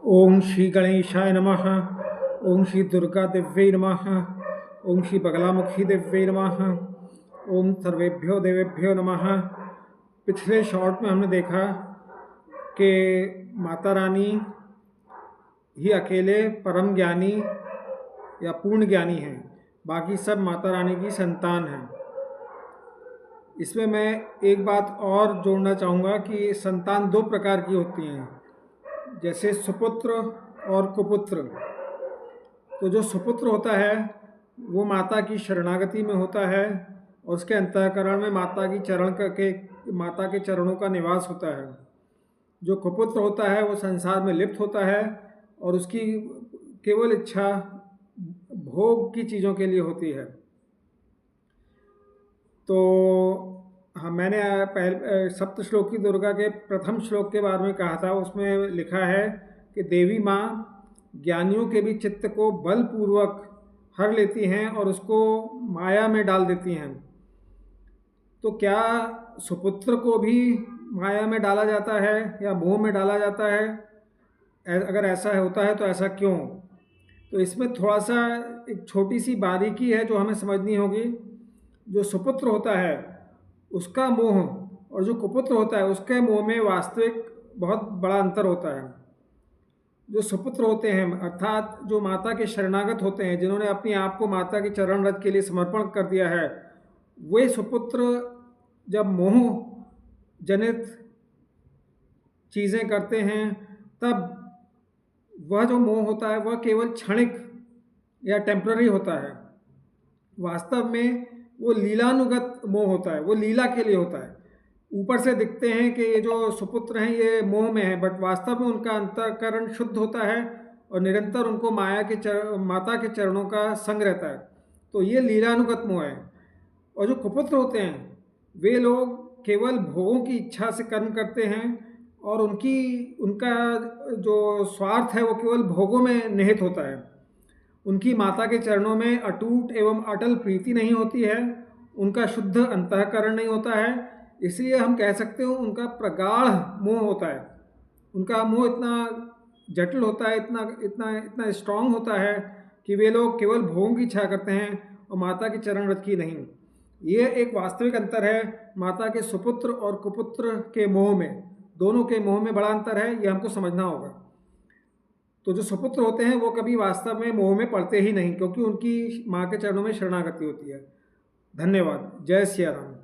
ओम श्री गणेशाय नमः। ओम श्री दुर्गा देव्यै नमः। ओम श्री बगलामुखी देव्यै नमः। ओम सर्वेभ्यो देवेभ्यो नमः। पिछले शॉर्ट में हमने देखा कि माता रानी ही अकेले परम ज्ञानी या पूर्ण ज्ञानी हैं, बाकी सब माता रानी की संतान हैं। इसमें मैं एक बात और जोड़ना चाहूँगा कि संतान दो प्रकार की होती हैं, जैसे सुपुत्र और कुपुत्र। तो जो सुपुत्र होता है वो माता की शरणागति में होता है और उसके अंतःकरण में माता के चरणों का निवास होता है। जो कुपुत्र होता है वो संसार में लिप्त होता है और उसकी केवल इच्छा भोग की चीज़ों के लिए होती है। तो हाँ, मैंने पहले सप्तश्लोकी दुर्गा के प्रथम श्लोक के बारे में कहा था। उसमें लिखा है कि देवी माँ ज्ञानियों के भी चित्त को बलपूर्वक हर लेती हैं और उसको माया में डाल देती हैं। तो क्या सुपुत्र को भी माया में डाला जाता है या मोह में डाला जाता है? अगर ऐसा होता है तो ऐसा क्यों? तो इसमें थोड़ा सा एक छोटी सी बारीकी है जो हमें समझनी होगी। जो सुपुत्र होता है उसका मोह और जो कुपुत्र होता है उसके मोह में वास्तविक बहुत बड़ा अंतर होता है। जो सुपुत्र होते हैं अर्थात जो माता के शरणागत होते हैं, जिन्होंने अपने आप को माता के चरण रथ के लिए समर्पण कर दिया है, वे सुपुत्र जब मोह जनित चीज़ें करते हैं तब वह जो मोह होता है वह केवल क्षणिक या टेम्पररी होता है। वास्तव में वो लीलानुगत मोह होता है, वो लीला के लिए होता है। ऊपर से दिखते हैं कि ये जो सुपुत्र हैं ये मोह में हैं, बट वास्तव में उनका अंतःकरण शुद्ध होता है और निरंतर उनको माता के चरणों का संग रहता है। तो ये लीलानुगत मोह है। और जो कुपुत्र होते हैं वे लोग केवल भोगों की इच्छा से कर्म करते हैं और उनका जो स्वार्थ है वो केवल भोगों में निहित होता है। उनकी माता के चरणों में अटूट एवं अटल प्रीति नहीं होती है, उनका शुद्ध अंतःकरण नहीं होता है। इसलिए हम कह सकते हो उनका प्रगाढ़ मोह होता है। उनका मोह इतना जटिल होता है, इतना इतना इतना स्ट्रांग होता है कि वे लोग केवल भोगों की इच्छा करते हैं और माता के चरण रथ की नहीं। ये एक वास्तविक अंतर है माता के सुपुत्र और कुपुत्र के मोह में। दोनों के मोह में बड़ा अंतर है, ये हमको समझना होगा। तो जो सुपुत्र होते हैं वो कभी वास्तव में मोह में पड़ते ही नहीं, क्योंकि उनकी माँ के चरणों में शरणागति होती है। धन्यवाद। जय सिया राम।